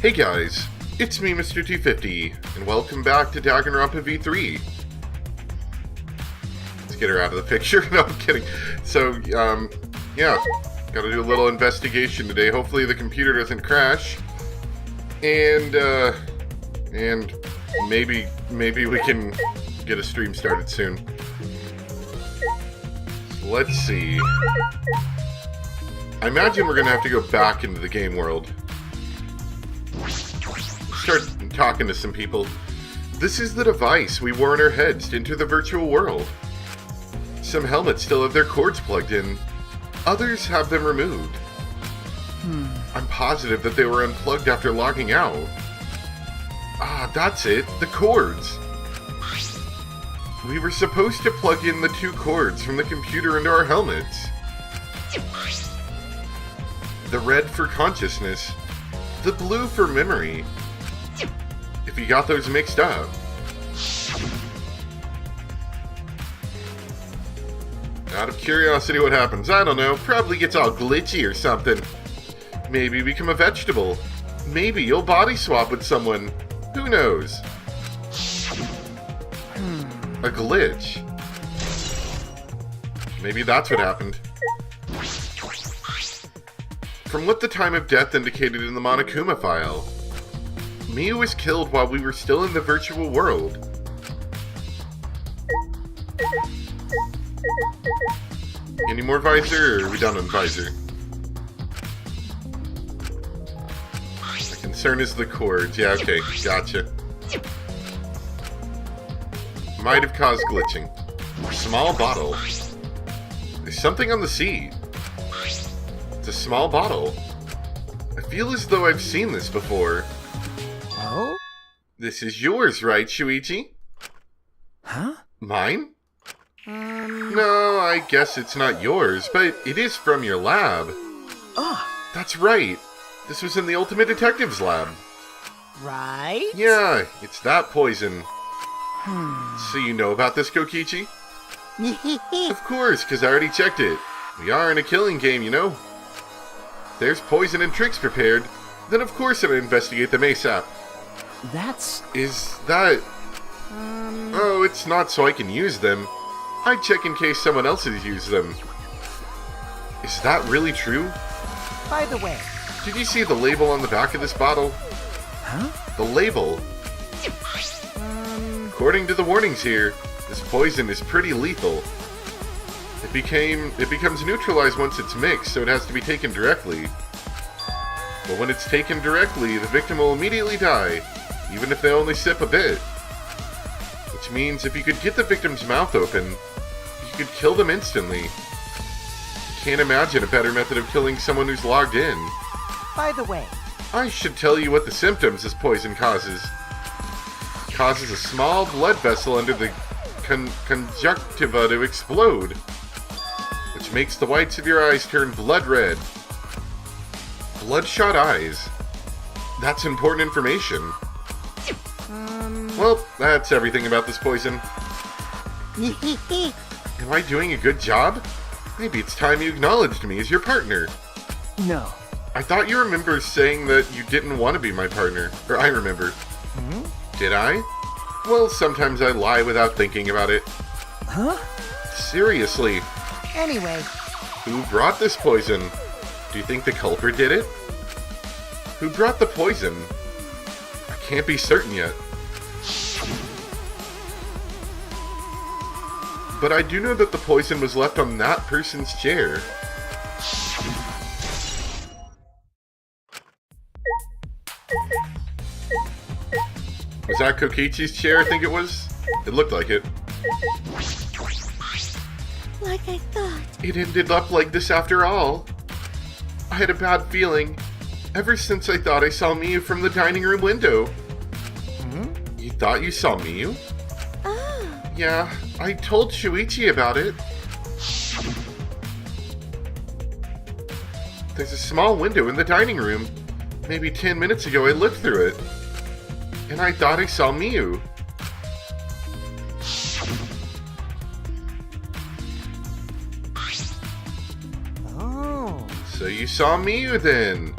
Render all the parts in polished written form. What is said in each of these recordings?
Hey guys, it's me, Mr. 250, and welcome back to Danganronpa V3. Let's get her out of the picture. No, I'm kidding. So, yeah, gotta do a little investigation today. Hopefully the computer doesn't crash. And maybe we can get a stream started soon. Let's see. I imagine we're gonna have to go back into the game world. Start talking to some people. This is the device we wore in our heads to enter the virtual world. Some helmets still have their cords plugged in. Others have them removed. I'm positive that they were unplugged after logging out. Ah, that's it. The cords. We were supposed to plug in the two cords from the computer into our helmets. The red for consciousness, the blue for memory. If you got those mixed up. Out of curiosity, what happens? I don't know. Probably gets all glitchy or something. Maybe become a vegetable. Maybe you'll body swap with someone. Who knows? A glitch. Maybe that's what happened. From what the time of death indicated in the Monokuma file, Miu was killed while we were still in the virtual world. Any more visor, or are we done on visor? The concern is the cords. Yeah, okay, gotcha. Might have caused glitching. Small bottle. There's something on the seat. It's a small bottle. I feel as though I've seen this before. Oh? This is yours, right, Shuichi? Huh? Mine? No, I guess it's not yours, but it is from your lab. Ah, That's right. This was in the Ultimate Detective's lab. right? Yeah, it's that poison. So you know about this, Kokichi? Of course, because I already checked it. We are in a killing game, you know. If there's poison and tricks prepared, then of course I'll investigate them ASAP. That's... Is that... Oh, it's not so I can use them. I check in case someone else has used them. Is that really true? By the way. Did you see the label on the back of this bottle? Huh? The label. According to the warnings here, this poison is pretty lethal. It becomes neutralized once it's mixed, so it has to be taken directly. But when it's taken directly, the victim will immediately die, even if they only sip a bit. Which means if you could get the victim's mouth open, you could kill them instantly. Can't imagine a better method of killing someone who's logged in. By the way. I should tell you what the symptoms this poison causes. It causes a small blood vessel under the conjunctiva to explode, which makes the whites of your eyes turn blood red. Bloodshot eyes. That's important information. Well, that's everything about this poison. Am I doing a good job? Maybe it's time you acknowledged me as your partner. No. I thought you remember saying that you didn't want to be my partner. Or I remember. Did I? Well, sometimes I lie without thinking about it. Huh? Seriously. Anyway. Who brought this poison? Do you think the culprit did it? Who brought the poison? I can't be certain yet. But I do know that the poison was left on that person's chair. Was that Kokichi's chair, I think it was? It looked like it. Like I thought. It ended up like this after all. I had a bad feeling ever since I thought I saw Miu from the dining room window. You thought you saw Miu? Ah, Yeah, I told Shuichi about it. There's a small window in the dining room. Maybe 10 minutes ago I looked through it. And I thought I saw Miu. Oh. So you saw Miu then?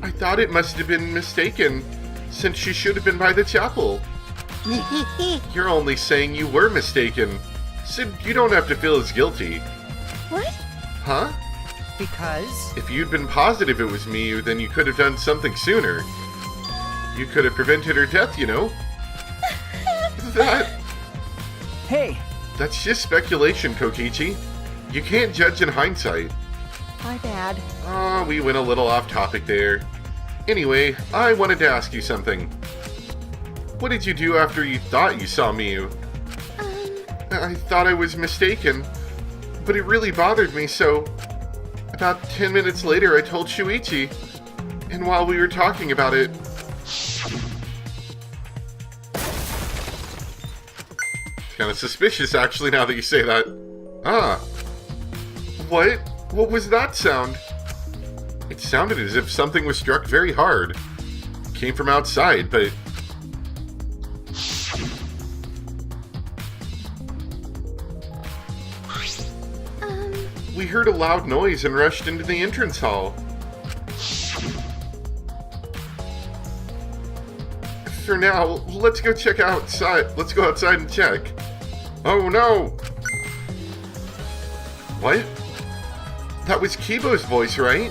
I thought it must have been mistaken, since she should have been by the chapel. You're only saying you were mistaken, so you don't have to feel as guilty. What? Huh? Because? If you'd been positive it was Miyu, then you could have done something sooner. You could have prevented her death, you know? Hey! That's just speculation, Kokichi. You can't judge in hindsight. My bad. We went a little off topic there. Anyway, I wanted to ask you something. What did you do after you thought you saw Miyu? I thought I was mistaken, but it really bothered me, so... About 10 minutes later, I told Shuichi, and while we were talking about it... It's kind of suspicious, actually, now that you say that. Ah. What? What was that sound? It sounded as if something was struck very hard. It came from outside, but... We heard a loud noise and rushed into the entrance hall. For now, let's go check outside. Let's go outside and check. Oh no! What? That was Kibo's voice, right?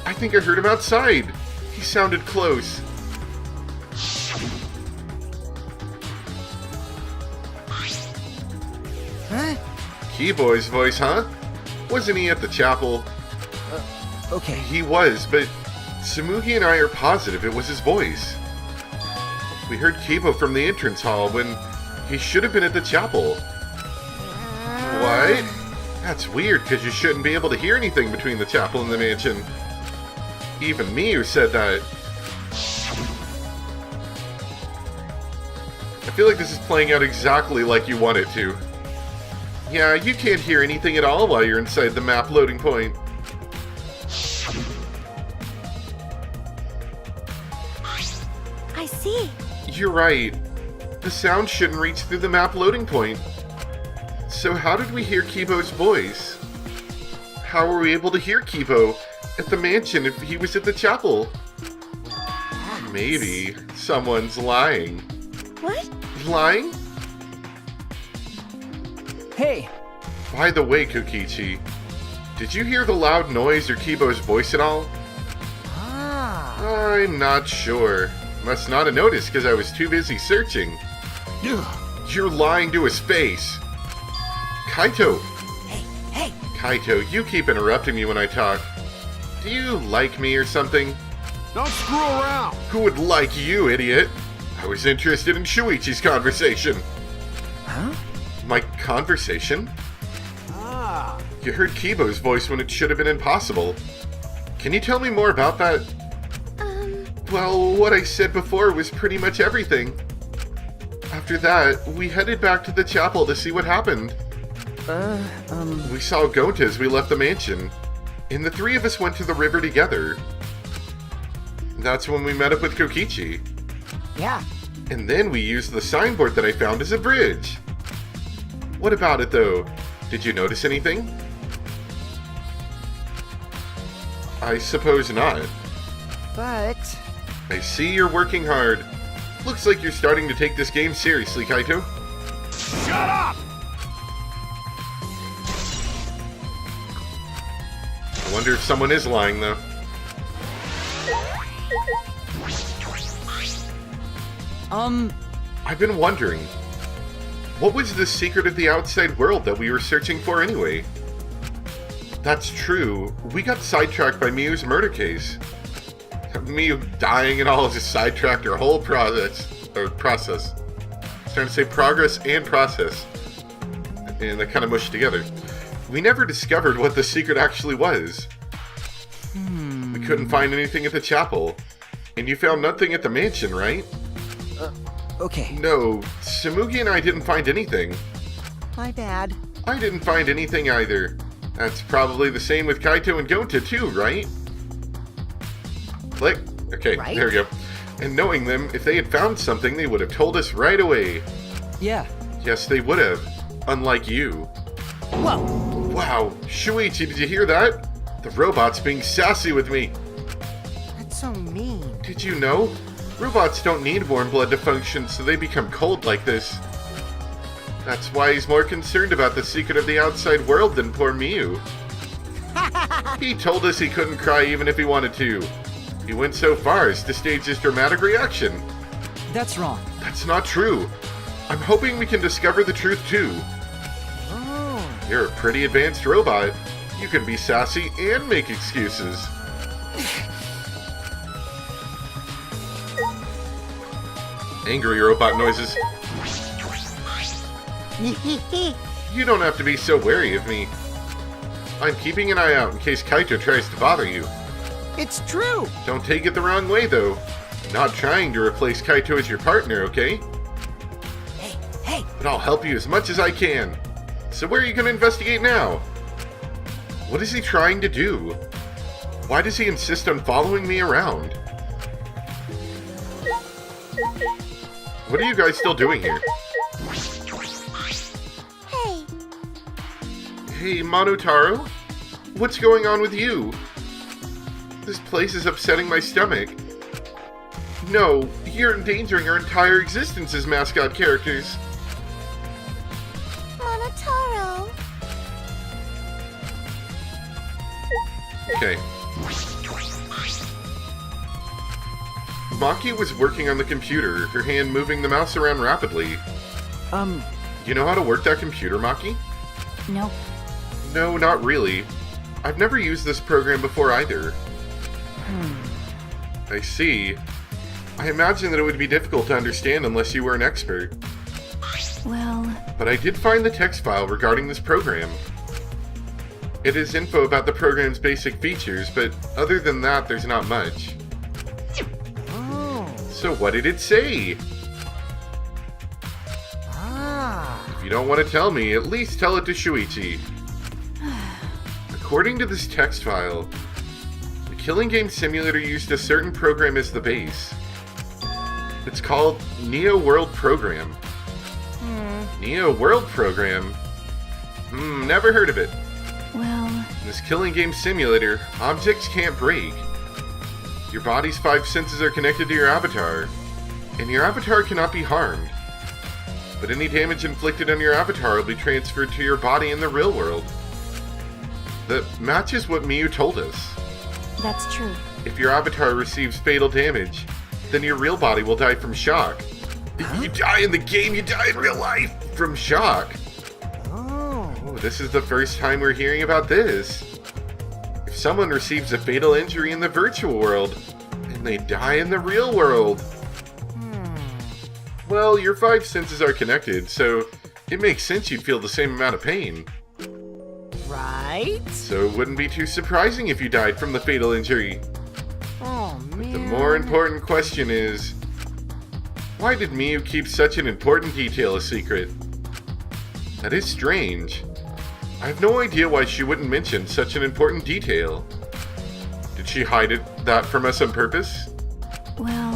I think I heard him outside. He sounded close. Huh? Kibo's voice, huh? Wasn't he at the chapel? Okay. He was, but Tsumugi and I are positive it was his voice. We heard Kibo from the entrance hall when he should have been at the chapel. What? That's weird, because you shouldn't be able to hear anything between the chapel and the mansion. Even Miyu said that. I feel like this is playing out exactly like you want it to. Yeah, you can't hear anything at all while you're inside the map loading point. I see. You're right. The sound shouldn't reach through the map loading point. So how did we hear Kibo's voice? How were we able to hear Kibo at the mansion if he was at the chapel? Maybe someone's lying. What? Lying? Hey! By the way, Kokichi, did you hear the loud noise or Kibo's voice at all? Ah! I'm not sure. Must not have noticed because I was too busy searching. You're lying to his face. Kaito! Hey! Kaito, you keep interrupting me when I talk. Do you like me or something? Don't screw around! Who would like you, idiot? I was interested in Shuichi's conversation. Huh? My conversation? Ah, You heard Kibo's voice when it should have been impossible. Can you tell me more about that? Well, what I said before was pretty much everything. After that, we headed back to the chapel to see what happened. We saw Gonta as we left the mansion, and the three of us went to the river together. That's when we met up with Kokichi. Yeah. And then we used the signboard that I found as a bridge. What about it, though? Did you notice anything? I suppose not. But... I see you're working hard. Looks like you're starting to take this game seriously, Kaito. shut up! I wonder if someone is lying, though. I've been wondering, what was the secret of the outside world that we were searching for anyway? That's true. We got sidetracked by Miyu's murder case. Miyu dying and all just sidetracked our whole process. I was trying to say progress and process. And they kind of mushed together. We never discovered what the secret actually was. We couldn't find anything at the chapel. And you found nothing at the mansion, right? Okay. No, Tsumugi and I didn't find anything. My bad. I didn't find anything either. That's probably the same with Kaito and Gonta too, right? Click. Okay, Right? there we go. And knowing them, if they had found something, they would have told us right away. Yeah. Yes, they would have. Unlike you. Whoa! Wow, Shuichi, did you hear that? The robot's being sassy with me. That so mean. Did you know? Robots don't need warm blood to function, so they become cold like this. That's why he's more concerned about the secret of the outside world than poor Miu. He told us he couldn't cry even if he wanted to. He went so far as to stage his dramatic reaction. That's wrong. That's not true. I'm hoping we can discover the truth too. Oh. You're a pretty advanced robot. You can be sassy and make excuses. Angry robot noises. You don't have to be so wary of me. I'm keeping an eye out in case Kaito tries to bother you. It's true. Don't take it the wrong way, though. I'm not trying to replace Kaito as your partner, okay? Hey. But I'll help you as much as I can. So where are you going to investigate now? What is he trying to do? Why does he insist on following me around? What are you guys still doing here? Hey, Hey, Monotaro? What's going on with you? This place is upsetting my stomach. No, you're endangering our entire existence as mascot characters. Monotaro. Okay. Maki was working on the computer, her hand moving the mouse around rapidly. You know how to work that computer, Maki? Nope. No, not really. I've never used this program before either. I see. I imagine that it would be difficult to understand unless you were an expert. Well, But I did find the text file regarding this program. It is info about the program's basic features, but other than that, there's not much. Oh. So what did it say? Ah. If you don't want to tell me, at least tell it to Shuichi. According to this text file, the killing game simulator used a certain program as the base. It's called Neo World Program. Neo World Program? Never heard of it. well, In this killing game simulator, objects can't break. Your body's 5 senses are connected to your avatar, and your avatar cannot be harmed. But any damage inflicted on your avatar will be transferred to your body in the real world. That matches what Miu told us. that's true. If your avatar receives fatal damage, then your real body will die from shock. You die in the game, you die in real life from shock. Oh. Oh, this is the first time we're hearing about this. If someone receives a fatal injury in the virtual world, and they die in the real world, well, your 5 senses are connected, so it makes sense you'd feel the same amount of pain. Right? So it wouldn't be too surprising if you died from the fatal injury. Oh, man. The more important question is, why did Miu keep such an important detail a secret? That is strange. I have no idea why she wouldn't mention such an important detail. Did she hide that from us on purpose? Well,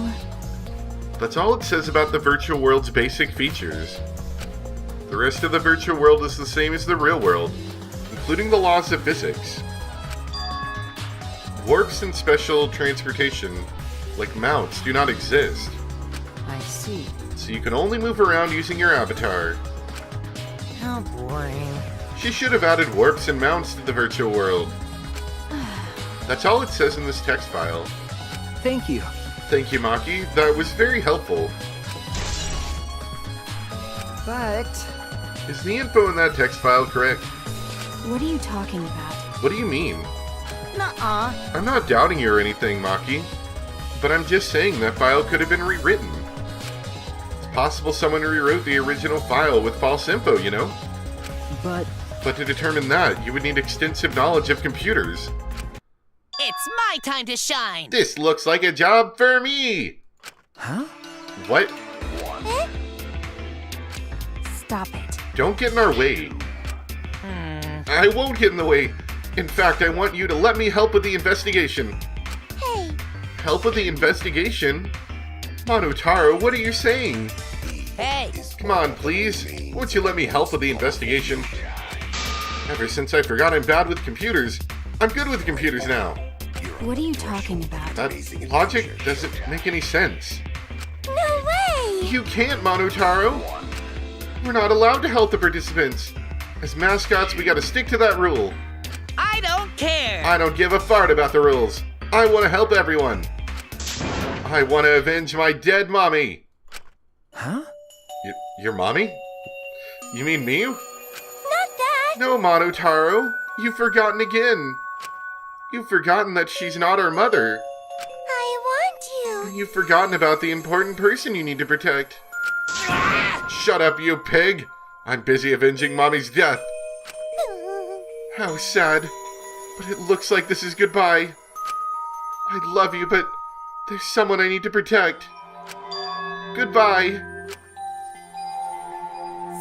That's all it says about the virtual world's basic features. The rest of the virtual world is the same as the real world, including the laws of physics. Warps and special transportation, like mounts, do not exist, I see. so you can only move around using your avatar. How boring. She should have added warps and mounts to the virtual world. That's all it says in this text file. Thank you. Thank you, Maki. That was very helpful. But Is the info in that text file correct? what are you talking about? What do you mean? nuh-uh. I'm not doubting you or anything, Maki. But I'm just saying that file could have been rewritten. It's possible someone rewrote the original file with false info, you know? But But to determine that, you would need extensive knowledge of computers. It's my time to shine! This looks like a job for me! huh? What? Stop it. Don't get in our way. I won't get in the way. In fact, I want you to let me help with the investigation. Hey, Help with the investigation? Monotaro, what are you saying? Hey! Come on, please. Won't you let me help with the investigation? Ever since I forgot I'm bad with computers, I'm good with computers now. What are you talking about? That logic doesn't make any sense. No way! You can't, Monotaro! We're not allowed to help the participants. As mascots, we gotta stick to that rule. I don't care. I don't give a fart about the rules. I want to help everyone. I want to avenge my dead mommy. Huh? Your mommy? You mean Miyu? Not that! No, Monotaro. You've forgotten again. You've forgotten that she's not our mother. I want you! You've forgotten about the important person you need to protect. Shut up, you pig. I'm busy avenging Mommy's death. How sad. But it looks like this is goodbye. I love you, but there's someone I need to protect. Goodbye.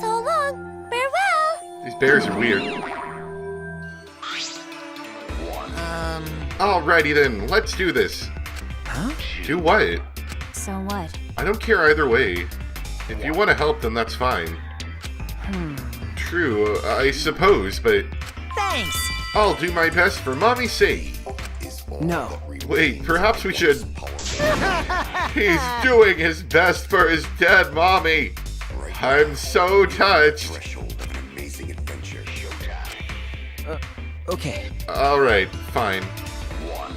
So long! Farewell! These bears are weird. Alrighty then, let's do this. Huh? Do what? So what? I don't care either way. If you want to help, then that's fine. True, I suppose, but Thanks. I'll do my best for Mommy's sake. No. Wait, perhaps we should... He's doing his best for his dead mommy. I'm so touched. Okay. Alright, fine.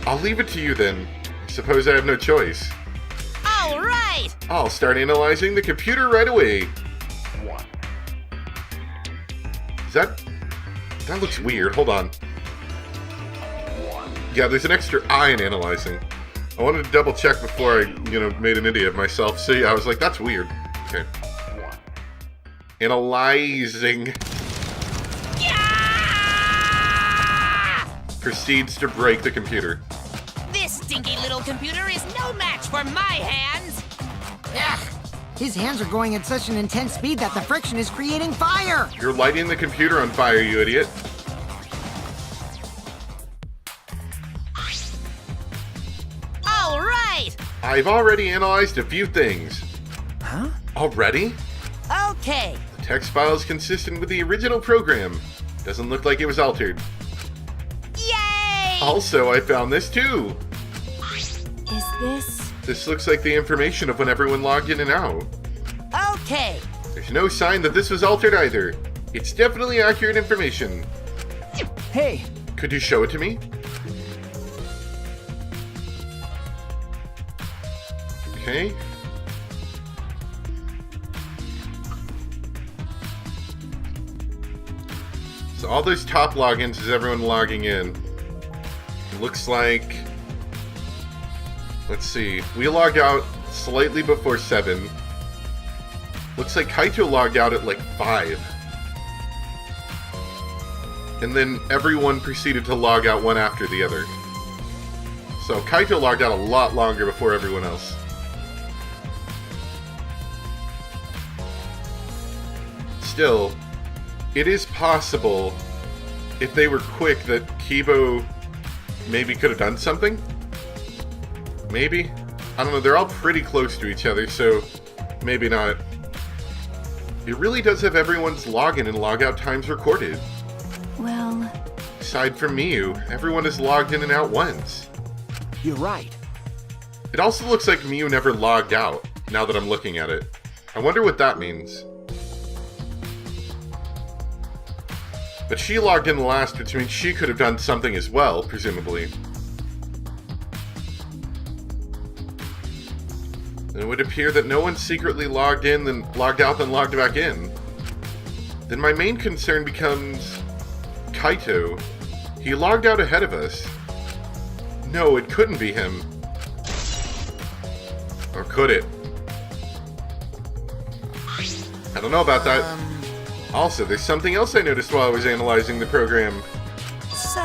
I'll leave it to you then. Suppose I have no choice. All right. I'll start analyzing the computer right away. That looks weird. Hold on. Yeah, there's an extra I in analyzing. I wanted to double check before I, made an idiot of myself. So yeah, I was like, that's weird. Okay. Analyzing. Yeah! Proceeds to break the computer. This stinky little computer is no match for my hands. Ugh. His hands are going at such an intense speed that the friction is creating fire! You're lighting the computer on fire, you idiot. All right. I've already analyzed a few things. Huh? Already? Okay. The text file is consistent with the original program. Doesn't look like it was altered. Yay! Also, I found this too. Is this... This looks like the information of when everyone logged in and out. Okay. There's no sign that this was altered either. It's definitely accurate information. Hey! Could you show it to me? Okay. So all those top logins is everyone logging in. It looks like... Let's see. We logged out slightly before 7. Looks like Kaito logged out at like 5. And then everyone proceeded to log out one after the other. So Kaito logged out a lot longer before everyone else. Still, it is possible, if they were quick, that Kibo maybe could have done something? Maybe? I don't know, they're all pretty close to each other, so maybe not. It really does have everyone's login and logout times recorded. Well... Aside from Miyu, everyone is logged in and out once. You're right. It also looks like Miyu never logged out, now that I'm looking at it. I wonder what that means. But she logged in last, which means she could have done something as well, presumably. It would appear that no one secretly logged in, then logged out, then logged back in. Then my main concern becomes... Kaito. He logged out ahead of us. No, it couldn't be him. Or could it? I don't know about that. Also, there's something else I noticed while I was analyzing the program. So,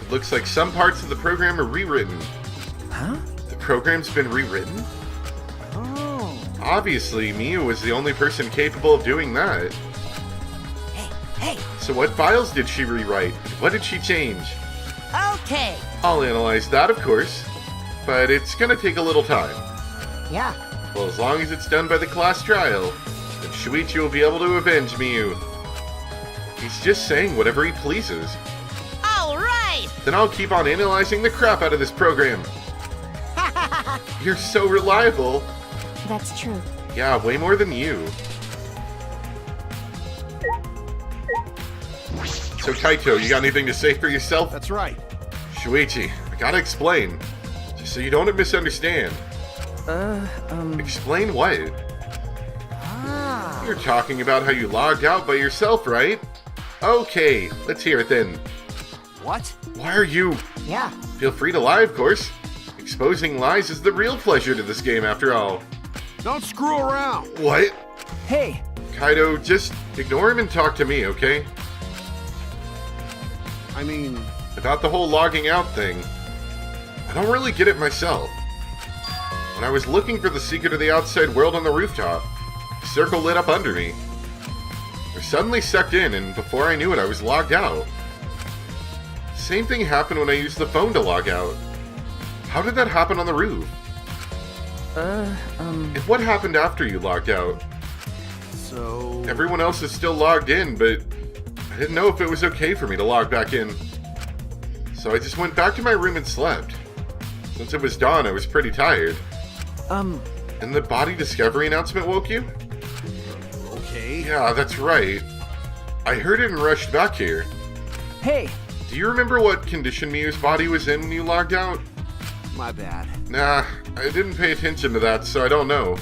It looks like some parts of the program are rewritten. Huh? The program's been rewritten? Oh. Obviously, Miyu was the only person capable of doing that. hey. So what files did she rewrite? What did she change? Okay. I'll analyze that, of course. But it's gonna take a little time. Yeah. Well, as long as it's done by the class trial, then Shuichi will be able to avenge Miyu. He's just saying whatever he pleases. All right. Then I'll keep on analyzing the crap out of this program. You're so reliable. That's true. Yeah, way more than you. So Kaito, you got anything to say for yourself? That's right. Shuichi, I gotta explain. Just so you don't misunderstand. Explain what? Ah. You're talking about how you logged out by yourself, right? Okay, let's hear it then. What? Why are you... Yeah. Feel free to lie, of course. Exposing lies is the real pleasure to this game, after all. Don't screw around. What? Hey. Kaido, just ignore him and talk to me, okay? I mean, About the whole logging out thing. I don't really get it myself. When I was looking for the secret of the outside world on the rooftop, a circle lit up under me. I suddenly sucked in, and before I knew it, I was logged out. Same thing happened when I used the phone to log out. How did that happen on the roof? And what happened after you logged out? so... Everyone else is still logged in, but I didn't know if it was okay for me to log back in. So I just went back to my room and slept. Since it was dawn, I was pretty tired. And the body discovery announcement woke you? Okay. Yeah, that's right. I heard it and rushed back here. Hey. Do you remember what condition Miyu's body was in when you logged out? My bad. Nah, I didn't pay attention to that, so I don't know.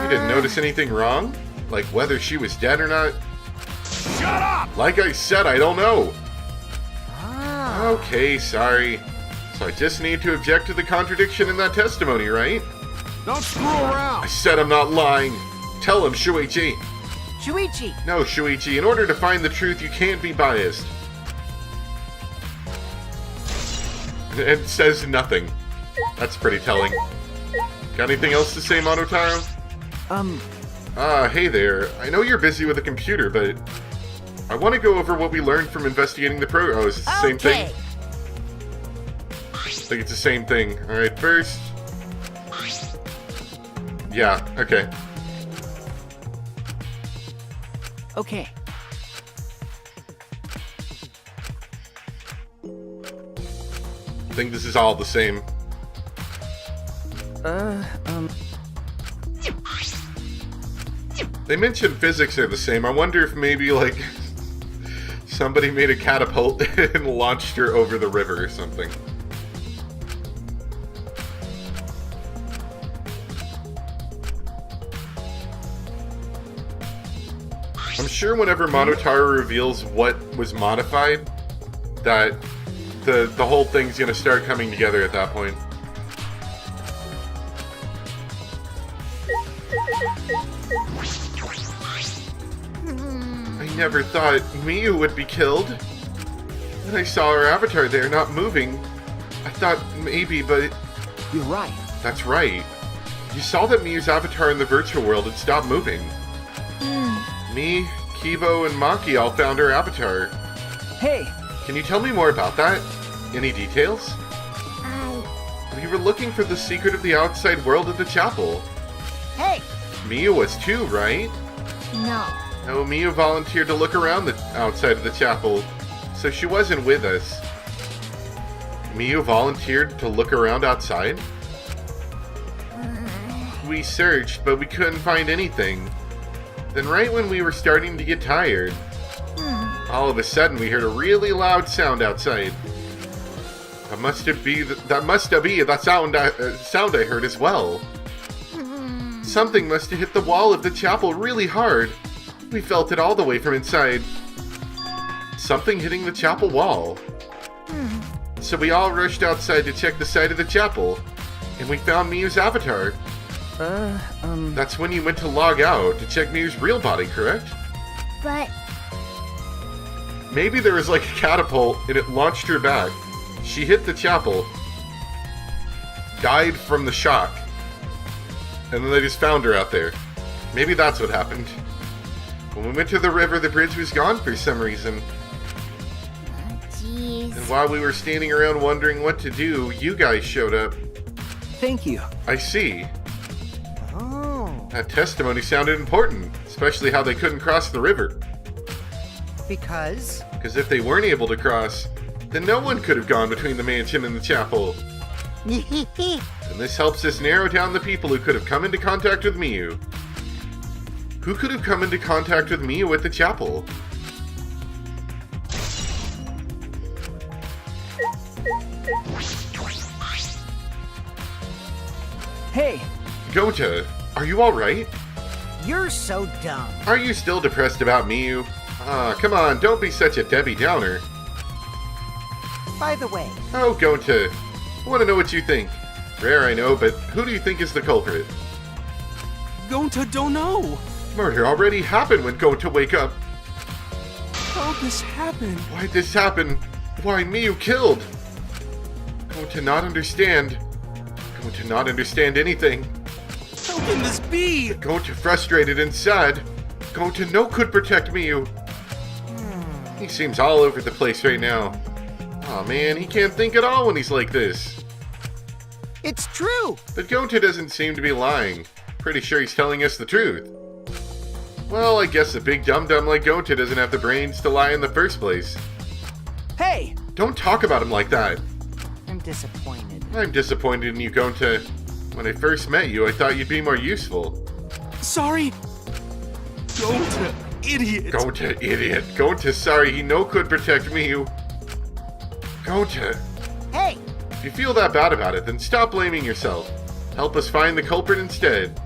You didn't notice anything wrong? Like whether she was dead or not? Shut up! Like I said, I don't know. Ah. Okay, sorry. So I just need to object to the contradiction in that testimony, right? Don't screw I around. said I'm not lying. Tell him, Shuichi. Shuichi. No, Shuichi, in order to find the truth, you can't be biased. And says nothing. That's pretty telling. Got anything else to say, Monotaro? Hey there. I know you're busy with the computer, but I want to go over what we learned from investigating the program. Oh, is it the same thing? I think it's the same thing. Alright, first... Yeah, okay. Okay. I think this is all the same. They mentioned physics are the same. I wonder if maybe, like, somebody made a catapult and launched her over the river or something. I'm sure whenever Monotaro reveals what was modified, that the whole thing's gonna start coming together at that point. I never thought Miyu would be killed. When I saw her avatar there not moving, I thought maybe, but You're right. that's right. You saw that Miyu's avatar in the virtual world had stopped moving. Me, Kibo, and Maki all found her avatar. Hey. Can you tell me more about that? Any details? We were looking for the secret of the outside world at the chapel. Hey. Miyu was too, right? No. No, Miyu volunteered to look around the outside of the chapel, so she wasn't with us. Miyu volunteered to look around outside? We searched, but we couldn't find anything. Then right when we were starting to get tired, all of a sudden we heard a really loud sound outside. That must be the sound I heard as well. Something must have hit the wall of the chapel really hard. We felt it all the way from inside. Something hitting the chapel wall. So we all rushed outside to check the side of the chapel, and we found Miyu's avatar. That's when you went to log out to check Miyu's real body, correct? But Maybe there was like a catapult and it launched her back. She hit the chapel, died from the shock, and then they just found her out there. Maybe that's what happened. When we went to the river, the bridge was gone for some reason. jeez. And while we were standing around wondering what to do, you guys showed up. Thank you. I see. Oh. That testimony sounded important, especially how they couldn't cross the river. Because? Because if they weren't able to cross, then no one could have gone between the mansion and the chapel. And this helps us narrow down the people who could have come into contact with Miyu. Who could have come into contact with Miyu at the chapel? Hey, Gonta, are you alright? you're so dumb. Are you still depressed about Miyu? Ah, come on, don't be such a Debbie Downer. By the way, Oh, Gonta, I want to know what you think. Rare, I know, but who do you think is the culprit? Gonta don't know. Murder already happened when Gonta wake up. How'd this happen? Why'd this happen? Why Miyu killed? Gonta not understand. Gonta not understand anything. How can this be? Gonta frustrated and sad. Gonta no could protect Miyu. He seems all over the place right now. Aw man, he can't think at all when he's like this. it's true. But Gonta doesn't seem to be lying. Pretty sure he's telling us the truth. Well, I guess a big dum-dum like Gonta doesn't have the brains to lie in the first place. Hey, Don't talk about him like that. I'm disappointed. I'm disappointed in you, Gonta. When I first met you, I thought you'd be more useful. Sorry. Gonta, idiot. Gonta, idiot. Gonta, sorry, he no could protect Miyu. Gonta, Hey, if you feel that bad about it, then stop blaming yourself. Help us find the culprit instead.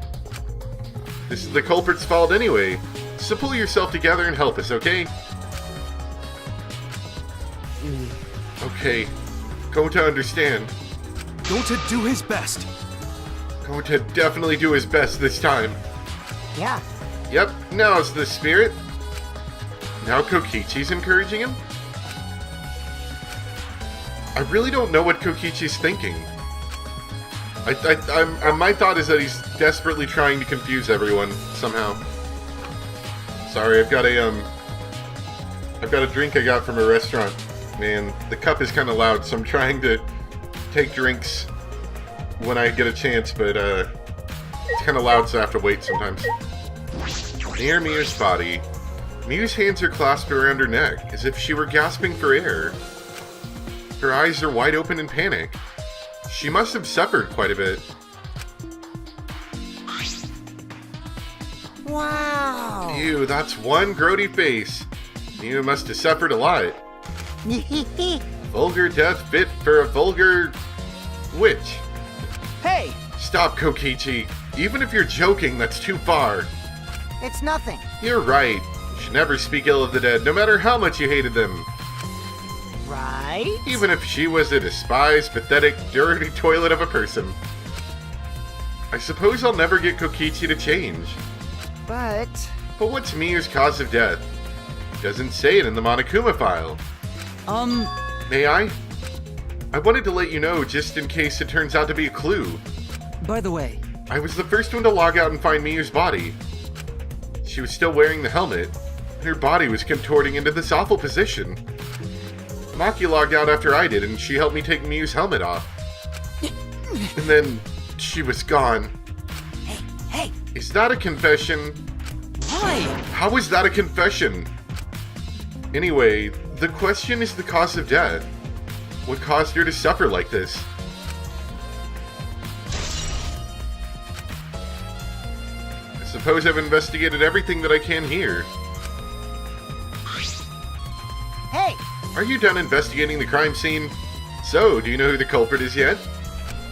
This is the culprit's fault anyway, so pull yourself together and help us, okay? Okay, Gonta understand. Gonta do his best. Gonta definitely do his best this time. yeah, Yep, now's the spirit. Now Kokichi's encouraging him? I really don't know what Kokichi's thinking. My thought is that he's desperately trying to confuse everyone somehow. Sorry, I've got a drink I got from a restaurant. Man, the cup is kind of loud, so I'm trying to take drinks when I get a chance, but it's kind of loud, so I have to wait sometimes. Near Miyu's body, Miyu's hands are clasped around her neck, as if she were gasping for air. Her eyes are wide open in panic. She must have suffered quite a bit. wow. Ew, that's one grody face. Miyu must have suffered a lot. Vulgar death fit for a vulgar witch. Hey, Stop, Kokichi. Even if you're joking, that's too far. it's nothing. You're right. You should never speak ill of the dead, no matter how much you hated them. Right? Even if she was a despised, pathetic, dirty toilet of a person. I suppose I'll never get Kokichi to change. But But what's Miyu's cause of death? It doesn't say it in the Monokuma file. May I? I wanted to let you know just in case it turns out to be a clue. By the way, I was the first one to log out and find Miyu's body. She was still wearing the helmet, and her body was contorting into this awful position. Maki logged out after I did, and she helped me take Miyu's helmet off. And then she was gone. hey, Is that a confession? why? How is that a confession? Anyway, the question is the cause of death. What caused her to suffer like this? I suppose I've investigated everything that I can here. hey, Are you done investigating the crime scene? So, do you know who the culprit is yet?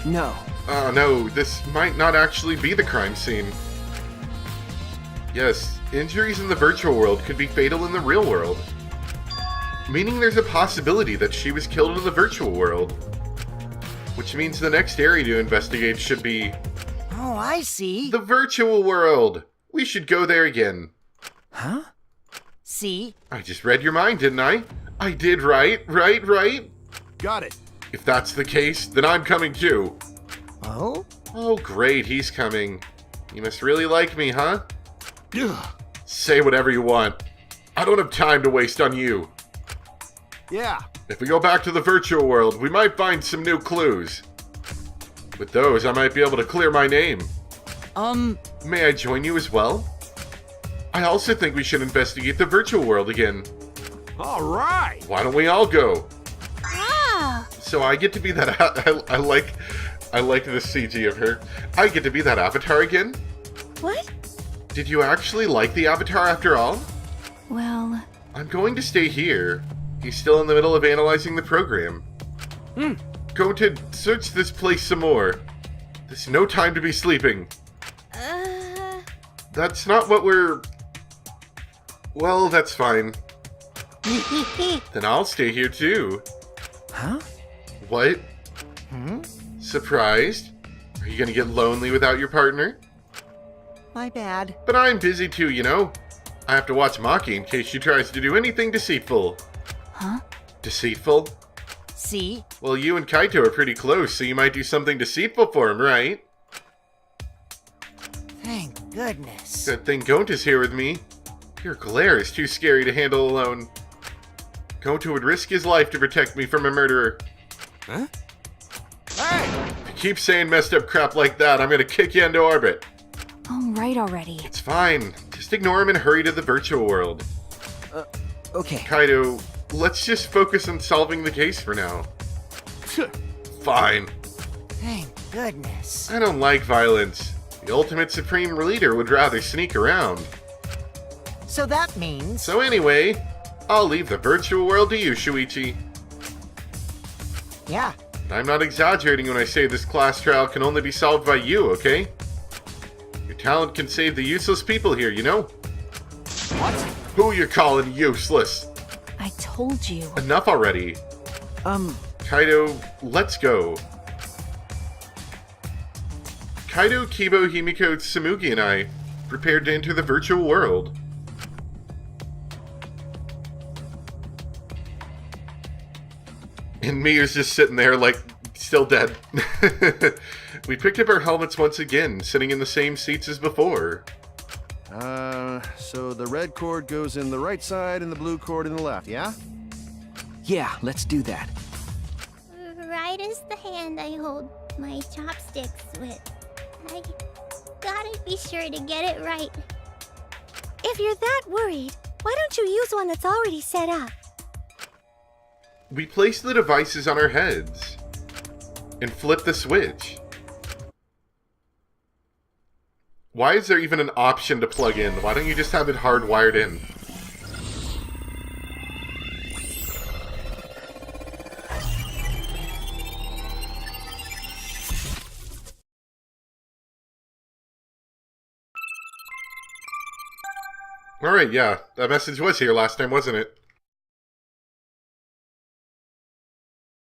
No. Oh no, this might not actually be the crime scene. Yes, injuries in the virtual world could be fatal in the real world. Meaning there's a possibility that she was killed in the virtual world. Which means the next area to investigate should be oh, I see. the virtual world. We should go there again. Huh? See? I just read your mind, didn't I? I did right. Got it. If that's the case, then I'm coming too. Oh? Oh great, he's coming. You must really like me, huh? Ugh. Say whatever you want. I don't have time to waste on you. Yeah. If we go back to the virtual world, we might find some new clues. With those, I might be able to clear my name. May I join you as well? I also think we should investigate the virtual world again. All right. Why don't we all go? So I get to be that. I like this CG of her. I get to be that avatar again. What? Did you actually like the avatar after all? Well, I'm going to stay here. He's still in the middle of analyzing the program. Going to search this place some more. There's no time to be sleeping. That's not what we're... Well, that's fine. Then I'll stay here too. Huh? What? Surprised? Are you gonna get lonely without your partner? My bad. But I'm busy too, you know? I have to watch Maki in case she tries to do anything deceitful. Huh? Deceitful? See? Well, you and Kaito are pretty close, so you might do something deceitful for him, right? Thank goodness. Good thing Gonta's here with me. Your glare is too scary to handle alone. Gonta would risk his life to protect me from a murderer. Huh? Hey! If you keep saying messed up crap like that, I'm gonna kick you into orbit. All right already. It's fine. Just ignore him and hurry to the virtual world. Okay. Kaito, let's just focus on solving the case for now. Fine. Thank goodness. I don't like violence. The ultimate supreme leader would rather sneak around. So that means... So anyway, I'll leave the virtual world to you, Shuichi. Yeah. I'm not exaggerating when I say this class trial can only be solved by you, okay? Your talent can save the useless people here, you know? What? Who you calling useless? I told you. Enough already. Kaito, let's go. Kaito, Kibo, Himiko, Tsumugi, and I prepared to enter the virtual world. And Miyu's just sitting there like, still dead. We picked up our helmets once again, sitting in the same seats as before. So the red cord goes in the right side and the blue cord in the left, yeah? Yeah, let's do that. Right is the hand I hold my chopsticks with. I gotta be sure to get it right. If you're that worried, why don't you use one that's already set up? We place the devices on our heads and flip the switch. Why is there even an option to plug in? Why don't you just have it hardwired in? Alright, yeah. That message was here last time, wasn't it?